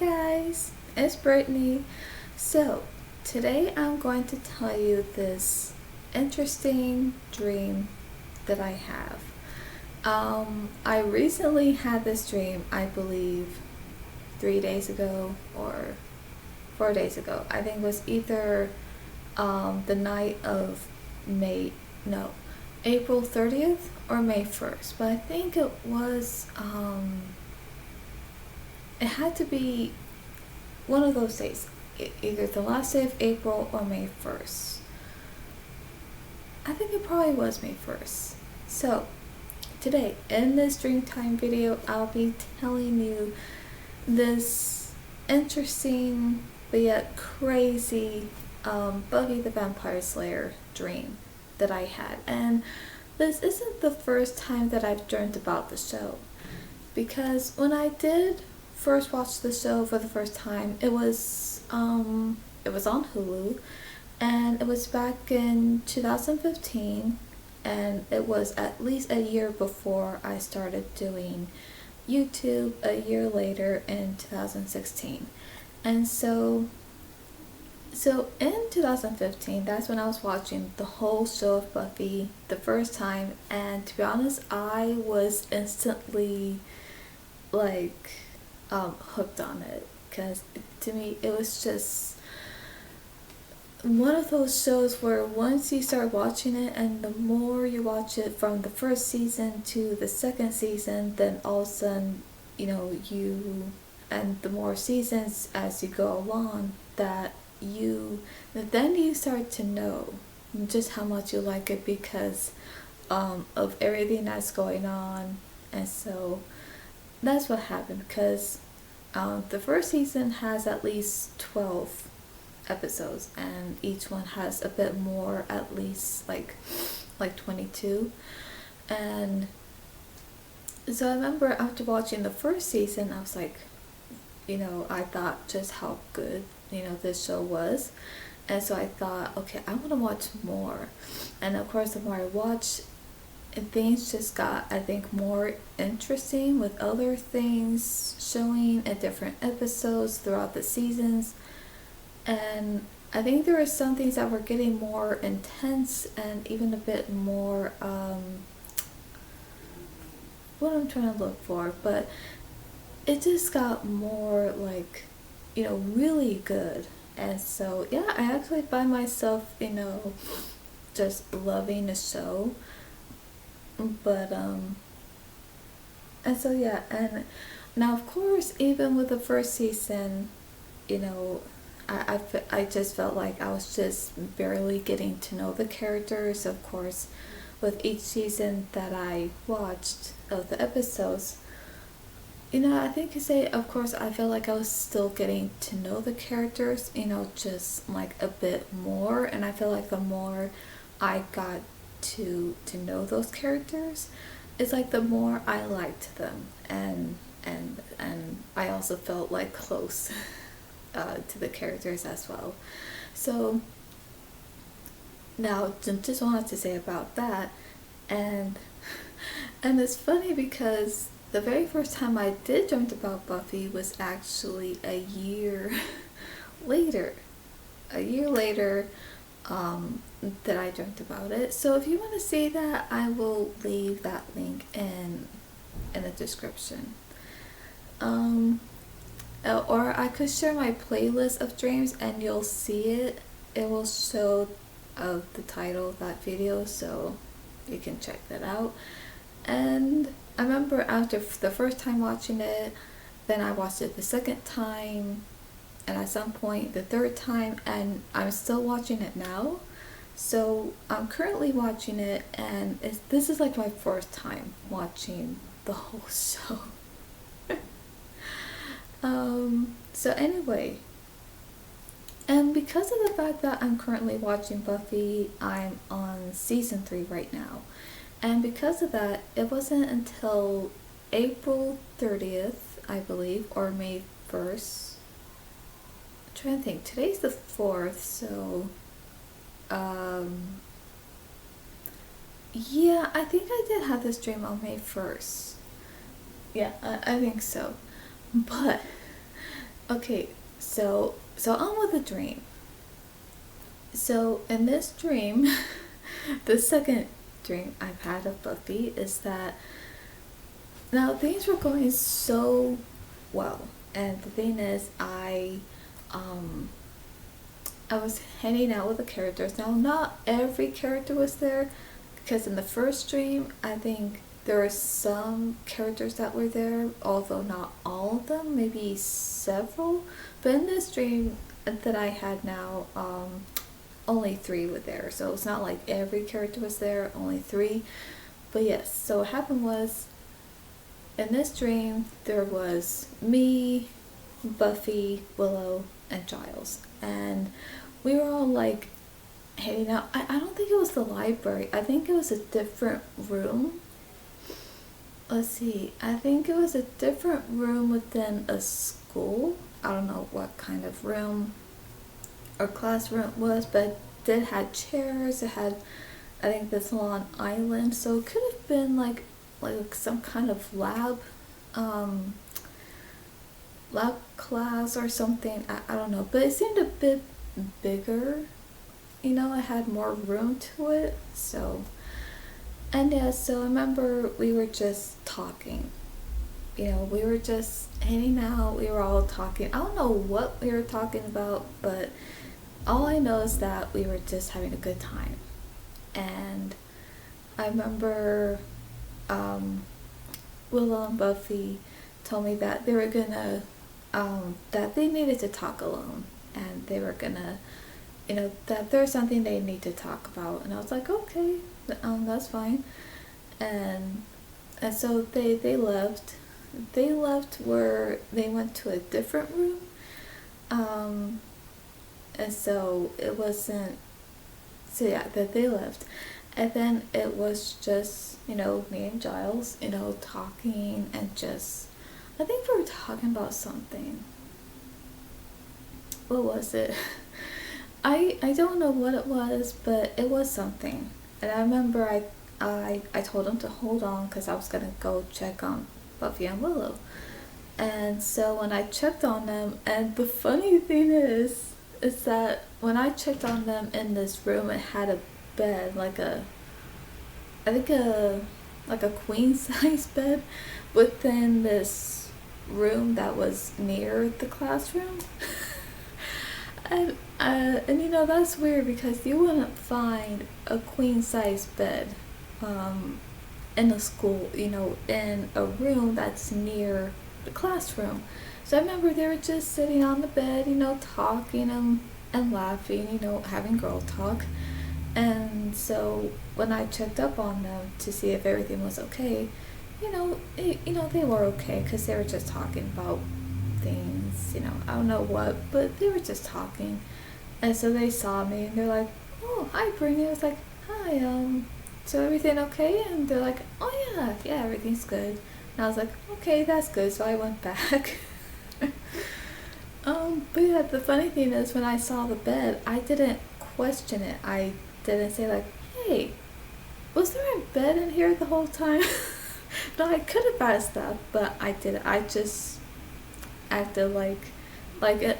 guys, it's Brittany. So, today I'm going to tell you this interesting dream that I have. I recently had this dream, I believe, 3 days ago or 4 days ago. I think it was either the night of May, no, April 30th or May 1st, but I think it had to be one of those days, either the last day of April or May 1st. I think it probably was May 1st. So, today, in this Dreamtime video, I'll be telling you this interesting but yet crazy Buffy the Vampire Slayer dream that I had. And this isn't the first time that I've dreamt about the show, because when I did first watched the show for the first time, it was on Hulu, and it was back in 2015, and it was at least a year before I started doing YouTube a year later in 2016. And so in 2015, that's when I was watching the whole show of Buffy the first time, and to be honest, I was instantly hooked on it, because to me it was just one of those shows where once you start watching it, and the more you watch it from the first season to the second season, then all of a sudden and the more seasons as you go along, then you start to know just how much you like it, because of everything that's going on. And so that's what happened, because the first season has at least 12 episodes, and each one has a bit more, at least like 22. And so I remember after watching the first season, I was like, I thought just how good this show was, and so I thought, okay, I want to watch more. And of course, the more I watched, and things just got, I think, more interesting, with other things showing in different episodes throughout the seasons. And I think there were some things that were getting more intense, and even a bit more, what I'm trying to look for, but it just got more really good. And so, yeah, I actually find myself, just loving the show. But and so, yeah, and now of course, even with the first season, I just felt like I was just barely getting to know the characters. Of course, with each season that I watched of the episodes, I think you say, of course, I feel like I was still getting to know the characters, just like a bit more. And I feel like the more I got to know those characters, it's like the more I liked them, and I also felt like close to the characters as well. So now just wanted to say about that. And it's funny, because the very first time I did dream about Buffy was actually a year later that I dreamt about it. So if you want to see that, I will leave that link in the description. Or I could share my playlist of dreams, and you'll see it. It will show the title of that video, so you can check that out. And I remember after the first time watching it, then I watched it the second time, and at some point the third time, and I'm still watching it now. So I'm currently watching it, and this is like my fourth time watching the whole show. So anyway, and because of the fact that I'm currently watching Buffy, I'm on season 3 right now. And because of that, it wasn't until April 30th, I believe, or May 1st. I'm trying to think. Today's the 4th, so yeah, I think I did have this dream on May 1st. Yeah, I think so. But Okay, so on with the dream. So in this dream, the second dream I've had of Buffy is that now things were going so well, and the thing is, um, I was hanging out with the characters. Now, not every character was there, because in the first dream, I think there were some characters that were there, although not all of them, maybe several. But in this dream that I had now, only three were there. So it's not like every character was there, only three. But yes, so what happened was in this dream, there was me, Buffy, Willow, and Giles. And we were all like hanging out. I don't think it was the library. I think it was a different room. Let's see. I think it was a different room within a school. I don't know what kind of room or classroom it was, but it had chairs. It had, I think, this long island. So it could have been like some kind of um, lab class or something. I don't know, but it seemed a bit bigger. You know, it had more room to it. So, and yeah, so I remember we were just talking. You know, we were just hanging out. We were all talking. I don't know what we were talking about, but all I know is that we were just having a good time. And I remember Willow and Buffy told me that they were gonna, that they needed to talk alone, and they were gonna, you know, that there's something they need to talk about. And I was like, okay, that's fine. And and so they left. They left where they went to a different room. Um, and so it wasn't. So yeah, that they left, and then it was just, you know, me and Giles, you know, talking and just. I think we were talking about something. What was it? I don't know what it was, but it was something. And I remember I told him to hold on because I was gonna go check on Buffy and Willow. And so when I checked on them, and the funny thing is that when I checked on them in this room, it had a bed, I think like a queen size bed within this room that was near the classroom. And you know, that's weird because you wouldn't find a queen size bed in a school, you know, in a room that's near the classroom. So I remember they were just sitting on the bed, you know, talking and laughing, you know, having girl talk. And so when I checked up on them to see if everything was okay, you know, they were okay because they were just talking about things, you know, I don't know what, but they were just talking. And so they saw me and they're like, oh, hi, Brittany. I was like, hi, so everything okay? And they're like, oh, yeah, everything's good. And I was like, okay, that's good. So I went back. But yeah, the funny thing is when I saw the bed, I didn't question it. I didn't say like, hey, was there a bed in here the whole time? No, I could have asked that, but I didn't. I just acted like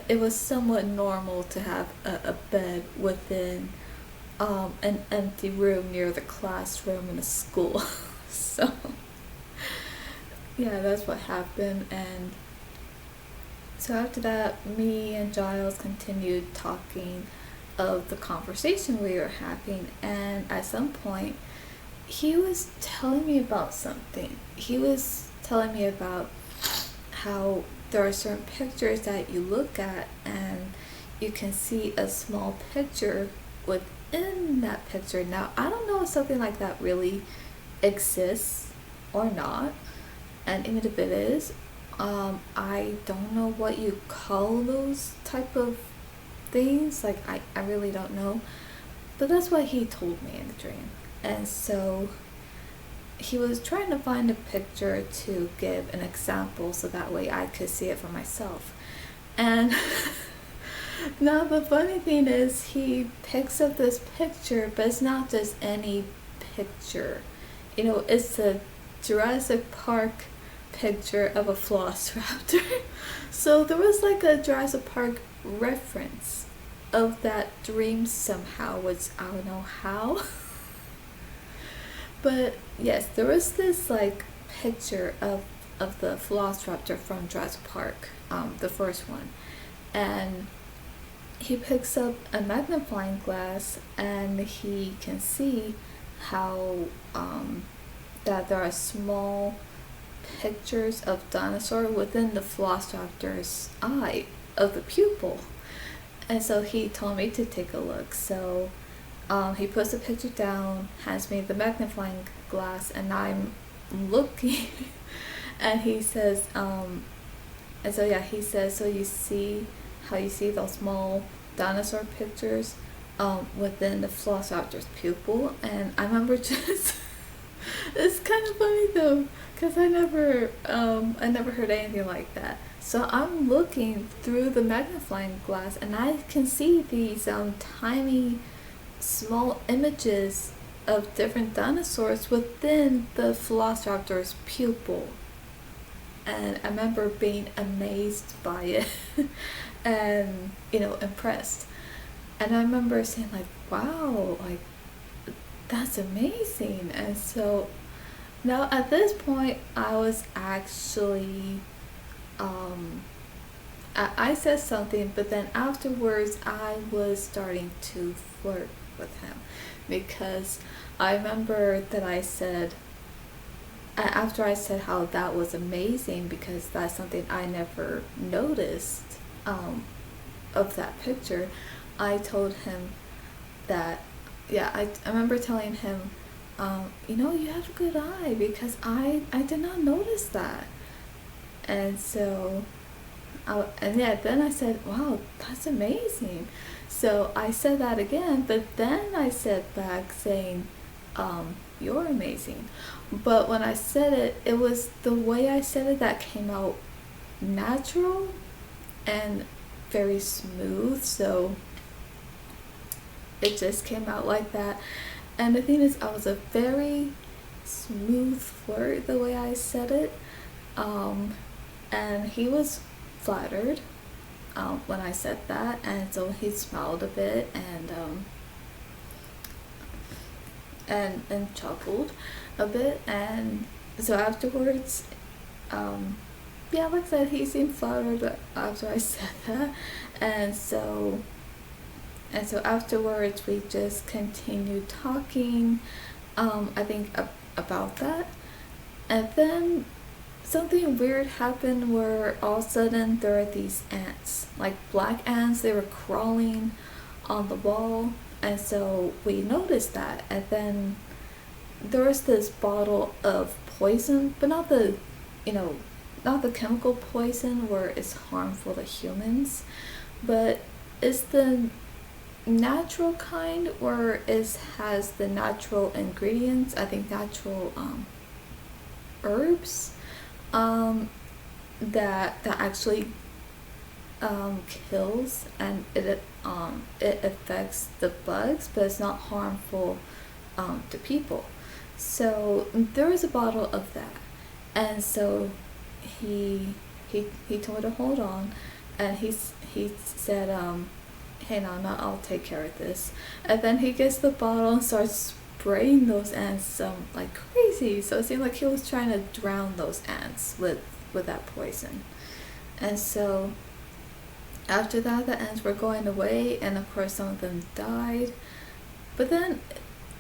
it was somewhat normal to have a bed within an empty room near the classroom in a school. So yeah, that's what happened. And so after that, me and Giles continued talking of the conversation we were having, and at some point he was telling me about something. He was telling me about how there are certain pictures that you look at and you can see a small picture within that picture. Now, I don't know if something like that really exists or not, and even if it is, I don't know what you call those type of things. Like, I really don't know, but that's what he told me in the dream. And so he was trying to find a picture to give an example so that way I could see it for myself. And now the funny thing is he picks up this picture, but it's not just any picture. You know, it's a Jurassic Park picture of a velociraptor. So there was like a Jurassic Park reference of that dream somehow, which I don't know how. But yes, there was this like picture of the velociraptor from Jurassic Park, the first one, and he picks up a magnifying glass and he can see how that there are small pictures of dinosaur within the velociraptor's eye of the pupil. And so he told me to take a look. So he puts the picture down, hands me the magnifying glass, and I'm looking. And he says, and so yeah, he says, so you see how you see those small dinosaur pictures within the velociraptor's pupil. And I remember just, it's kind of funny though, because I never heard anything like that. So I'm looking through the magnifying glass and I can see these tiny small images of different dinosaurs within the velociraptor's pupil. And I remember being amazed by it and, impressed. And I remember saying like, wow, like that's amazing. And so now at this point I was actually I said something, but then afterwards I was starting to flirt with him, because I remember that I said, after I said how that was amazing because that's something I never noticed of that picture, I told him that, I remember telling him, you have a good eye because I did not notice that. And so, then I said, wow, that's amazing. So I said that again, but then I said back saying, you're amazing. But when I said it, it was the way I said it that came out natural and very smooth. So it just came out like that. And the thing is, I was a very smooth flirt the way I said it. And he was flattered when I said that, and so he smiled a bit and chuckled a bit. And so afterwards, like I said, he seemed flattered after I said that. And so afterwards we just continued talking, I think about that. And then something weird happened where all of a sudden there are these ants, like black ants. They were crawling on the wall, and so we noticed that. And then there was this bottle of poison, but not the chemical poison where it's harmful to humans, but it's the natural kind where it has the natural ingredients, I think natural herbs that actually kills, and it affects the bugs, but it's not harmful to people. So there was a bottle of that, and so he told me to hold on, and he said, hey, no, I'll take care of this. And then he gets the bottle and starts spraying those ants like crazy. So it seemed like he was trying to drown those ants with that poison. And so after that, the ants were going away, and of course some of them died. But then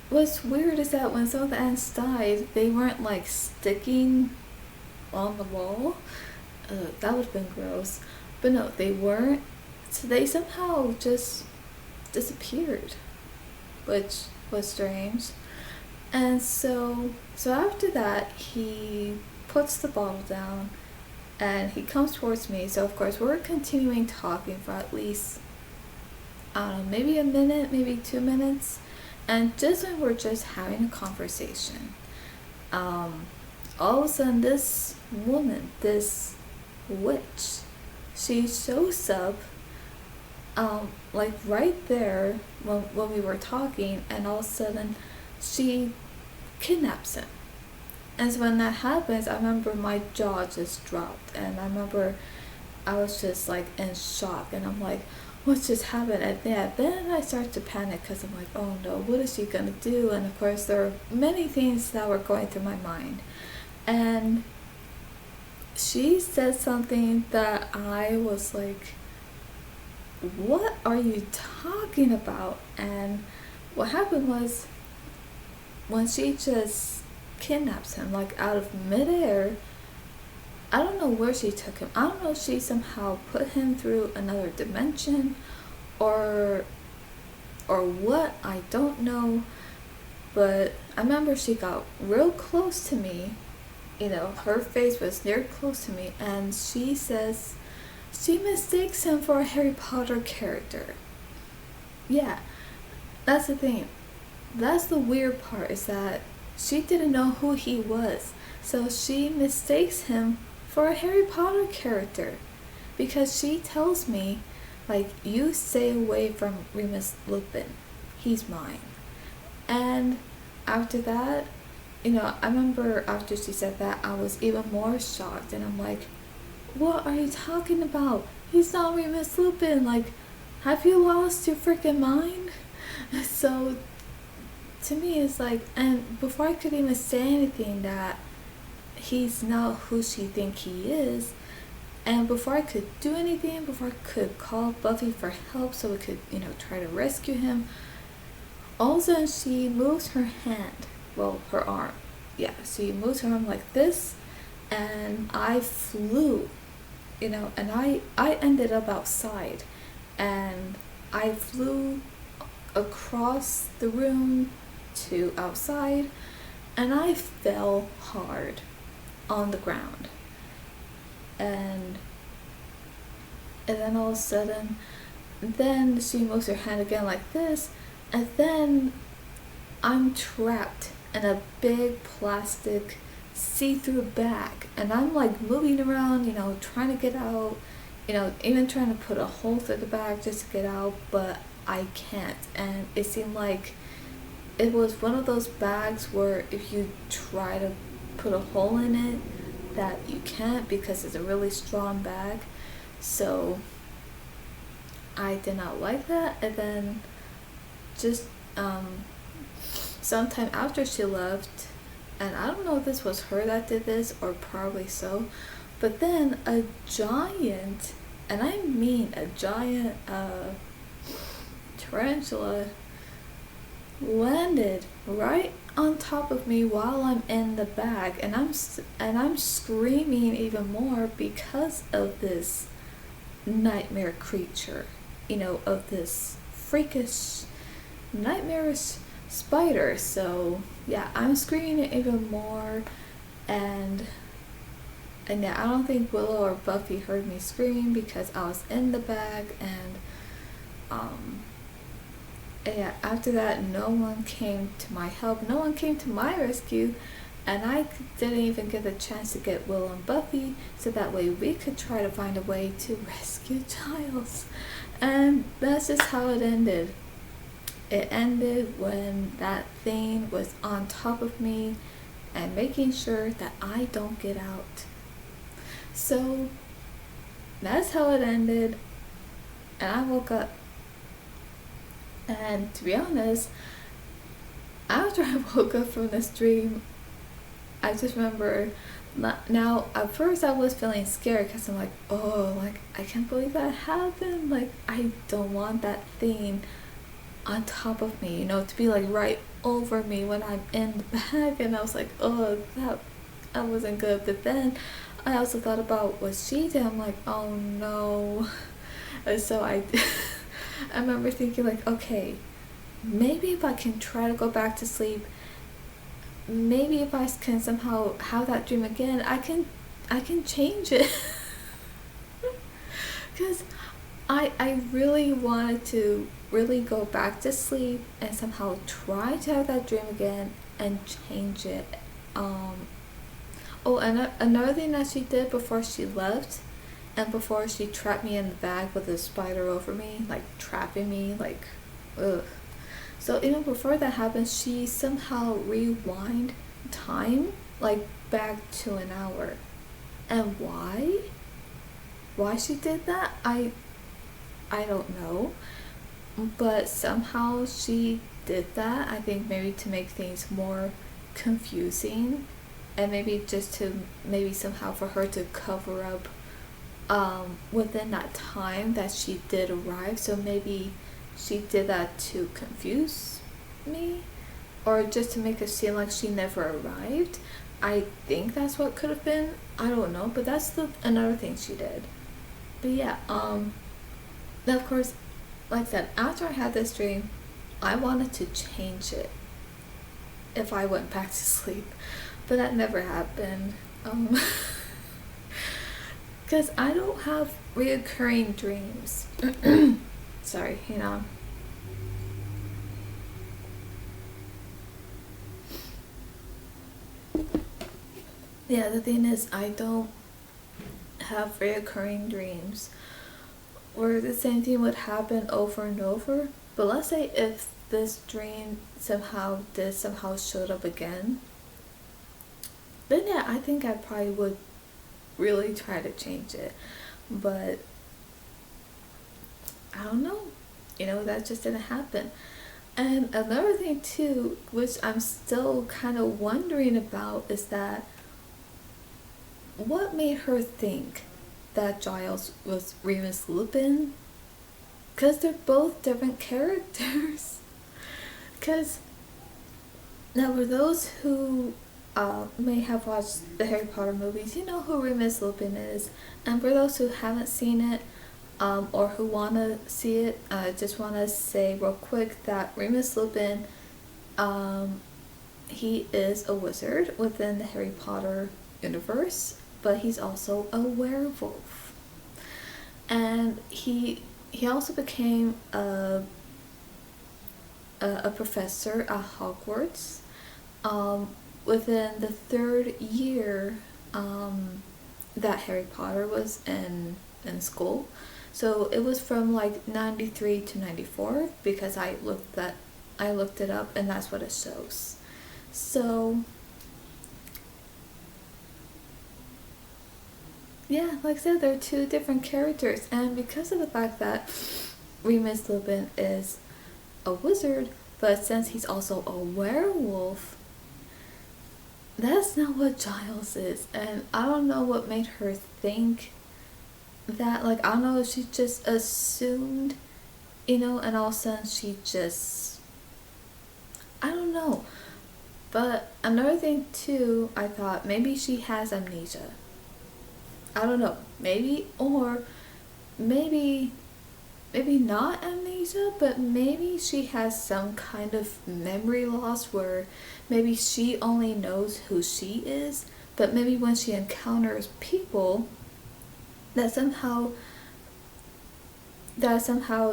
what's weird is that when some of the ants died, they weren't like sticking on the wall. That would have been gross. But no, they weren't. So they somehow just disappeared, which was strange. And so after that, he puts the bottle down and he comes towards me. So of course we're continuing talking for at least, I don't know, maybe a minute, maybe 2 minutes. And just when we're just having a conversation, all of a sudden this woman, this witch, she shows up like right there when we were talking, and all of a sudden she kidnaps him. And so when that happens, I remember my jaw just dropped, and I remember I was just like in shock, and I'm like, what's just happened? And then I start to panic because I'm like, oh no, what is she gonna do? And of course, there are many things that were going through my mind, and she said something that I was like, what are you talking about? And what happened was, when she just kidnaps him, like out of midair, I don't know where she took him. I don't know if she somehow put him through another dimension or what, I don't know. But I remember she got real close to me. You know, her face was near close to me, and she says she mistakes him for a Harry Potter character. Yeah, that's the thing. That's the weird part, is that she didn't know who he was. So she mistakes him for a Harry Potter character. Because she tells me, like, you stay away from Remus Lupin. He's mine. And after that, you know, I remember after she said that, I was even more shocked. And I'm like, what are you talking about? He's not Remus Lupin. Like, have you lost your freaking mind? So to me, it's like, and before I could even say anything that he's not who she think he is, and before I could do anything, before I could call Buffy for help so we could, you know, try to rescue him, all of a sudden she moves her hand, well, her arm, yeah, she moves her arm like this, and I flew, you know, and I ended up outside, and I flew across the room to outside, and I fell hard on the ground, and then all of a sudden, then she moves her hand again like this, and then I'm trapped in a big plastic see-through bag, and I'm like moving around, you know, trying to get out, you know, even trying to put a hole through the bag just to get out, but I can't. And it seemed like it was one of those bags where if you try to put a hole in it, that you can't, because it's a really strong bag. So I did not like that. And then just sometime after she left, and I don't know if this was her that did this, or probably so, but then a giant, and I mean a giant tarantula, landed right on top of me while I'm in the bag, and I'm screaming even more because of this nightmare creature, you know, of this freakish, nightmarish spider. So yeah, I'm screaming it even more, and yeah, I don't think Willow or Buffy heard me scream because I was in the bag, and yeah, after that, no one came to my help, no one came to my rescue, and I didn't even get the chance to get Willow and Buffy, so that way we could try to find a way to rescue Giles. And that's just how it ended. It ended when that thing was on top of me and making sure that I don't get out. So that's how it ended, and I woke up. And to be honest, after I woke up from this dream, I just remember, now at first I was feeling scared because I'm like, oh, like, I can't believe that happened. Like, I don't want that thing on top of me, you know, to be like right over me when I'm in the bag. And I was like, oh, that wasn't good. But then I also thought about what she did. I'm like, oh no. And so I remember thinking like, okay, maybe if I can try to go back to sleep, maybe if I can somehow have that dream again, I can change it. Because I really wanted to really go back to sleep and somehow try to have that dream again and change it. Oh, and another thing that she did before she left, and before she trapped me in the bag with a spider over me, like trapping me, like, ugh. So even before that happened, she somehow rewind time like back to an hour. And why she did that, I don't know, but somehow she did that. I think maybe to make things more confusing, and maybe just to maybe somehow for her to cover up within that time that she did arrive. So maybe she did that to confuse me, or just to make it seem like she never arrived. I think that's what could have been. I don't know, but that's another thing she did. But yeah, then of course, like I said, after I had this dream, I wanted to change it if I went back to sleep, but that never happened. Because I don't have reoccurring dreams. Sorry, hang on. Yeah, the thing is, I don't have reoccurring dreams where the same thing would happen over and over. But let's say if this dream somehow showed up again, then yeah, I think I probably would really try to change it. But I don't know. That just didn't happen. And another thing too, which I'm still kind of wondering about, is that what made her think that Giles was Remus Lupin? Because they're both different characters. Because now, for those who may have watched the Harry Potter movies, you know who Remus Lupin is. And for those who haven't seen it, or who want to see it, I just want to say real quick that Remus Lupin, he is a wizard within the Harry Potter universe, but he's also a werewolf. And he also became a professor at Hogwarts within the third year that Harry Potter was in school. So it was from like 93 to 94, because I looked it up, and that's what it shows. So yeah, like I said, they're two different characters, and because of the fact that Remus Lupin is a wizard, but since he's also a werewolf, that's not what Giles is. And I don't know what made her think that. Like, I don't know if she just assumed, and all of a sudden she just, I don't know. But another thing too, I thought maybe she has amnesia. I don't know, maybe, or maybe not amnesia, but maybe she has some kind of memory loss where maybe she only knows who she is, but maybe when she encounters people, that somehow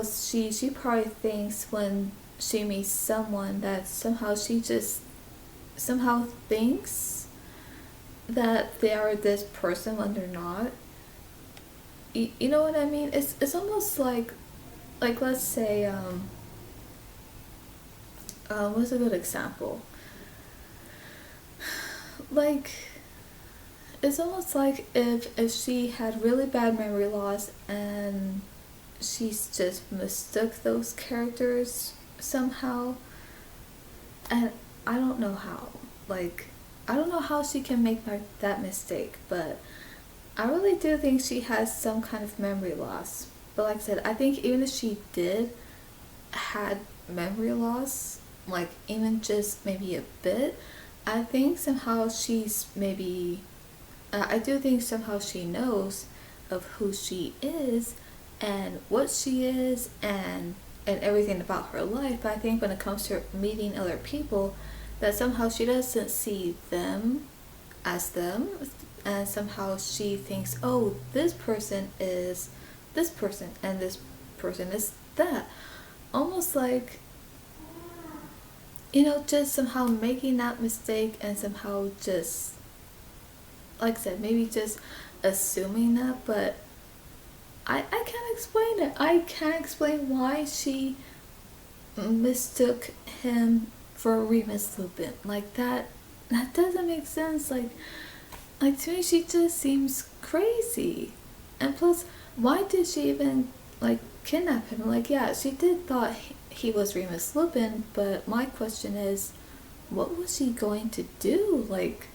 she probably thinks when she meets someone that somehow she just somehow thinks that they are this person when they're not. You know what I mean? It's almost like let's say what's a good example? Like, it's almost like if she had really bad memory loss and she's just mistook those characters somehow, and I don't know how. Like, I don't know how she can make that mistake, but I really do think she has some kind of memory loss. But like I said, I think even if she had memory loss, like even just maybe a bit, I think somehow she's maybe, I do think somehow she knows of who she is and what she is and everything about her life. But I think when it comes to meeting other people, that somehow she doesn't see them as them, and somehow she thinks, oh, this person is this person and this person is that. Almost like, just somehow making that mistake and somehow just, like I said, maybe just assuming that. But I can't explain it. I can't explain why she mistook him for Remus Lupin. Like, that that doesn't make sense. Like to me, she just seems crazy. And plus, why did she even like kidnap him? Like, yeah, she did thought he was Remus Lupin, but my question is, what was she going to do? Like,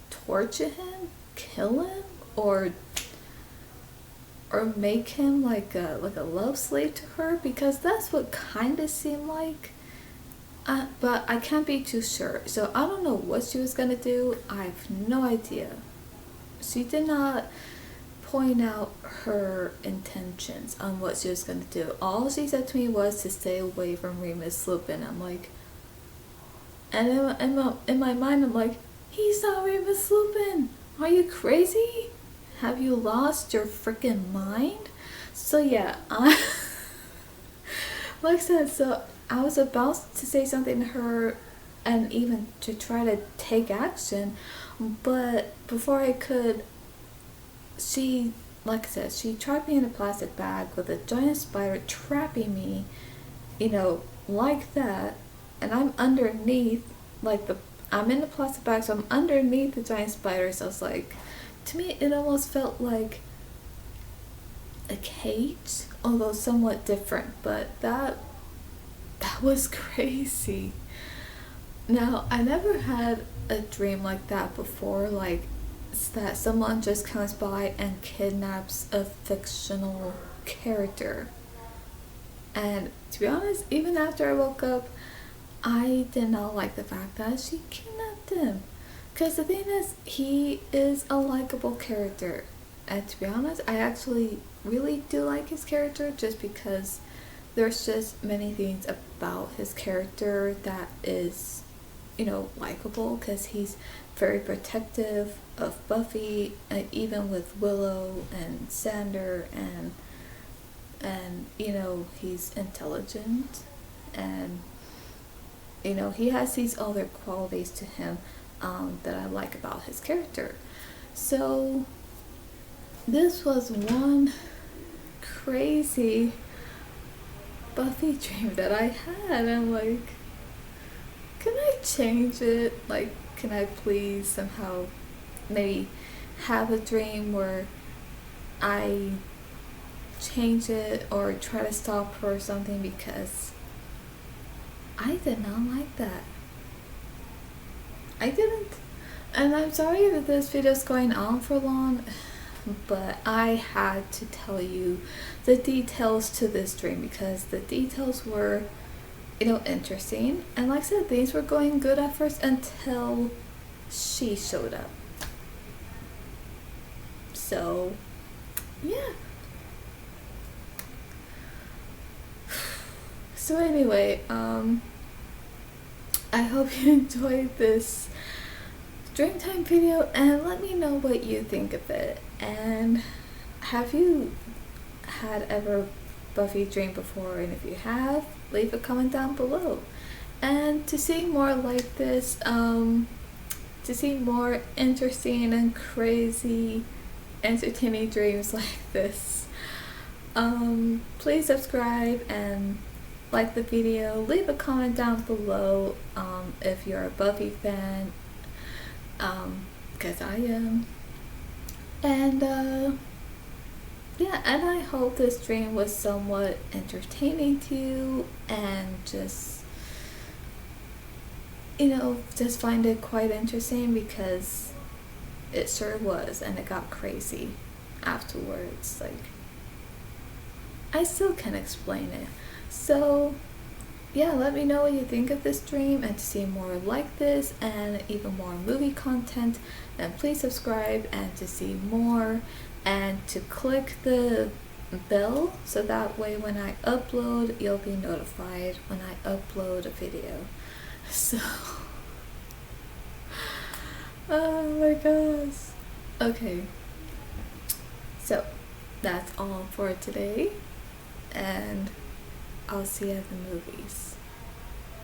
torture him, kill him, or make him like a love slave to her? Because that's what kind of seemed like. But I can't be too sure, so I don't know what she was gonna do. I have no idea. She did not point out her intentions on what she was gonna do. All she said to me was to stay away from Remus Lupin. I'm like, and in my mind, I'm like, he's not Remus Lupin. Are you crazy? Have you lost your freaking mind? So yeah, like I said, so I was about to say something to her and even to try to take action, but before I could, she, like I said, she trapped me in a plastic bag with a giant spider trapping me, like that, and I'm underneath, I'm in the plastic bag, so I'm underneath the giant spider, so it's like, to me, it almost felt like a cage, although somewhat different, but that was crazy. Now, I never had a dream like that before, like that someone just comes by and kidnaps a fictional character. And to be honest, even after I woke up, I did not like the fact that she kidnapped him. Because the thing is, he is a likable character. And to be honest, I actually really do like his character just because there's just many things about his character that is, likable, because he's very protective of Buffy, and even with Willow and Xander, and he's intelligent, and he has these other qualities to him that I like about his character. So this was one crazy Buffy dream that I had. I'm like, can I change it? Like, can I please somehow maybe have a dream where I change it or try to stop her or something, because I did not like that. I didn't. And I'm sorry that this video is going on for long, but I had to tell you the details to this dream because the details were, interesting. And like I said, things were going good at first until she showed up. So, yeah. So anyway, I hope you enjoyed this Dreamtime video, and let me know what you think of it. And have you had ever Buffy dream before? And if you have, leave a comment down below. And to see more like this, to see more interesting and crazy entertaining dreams like this, please subscribe and like the video. Leave a comment down below if you're a Buffy fan, because I am. And yeah, and I hope this dream was somewhat entertaining to you, and just just find it quite interesting, because it sure was, and it got crazy afterwards. Like, I still can't explain it. So yeah, let me know what you think of this dream, and to see more like this and even more movie content, then please subscribe, and to see more, and to click the bell so that way when I upload, you'll be notified when I upload a video. So oh my gosh. Okay, so that's all for today, and I'll see you at the movies.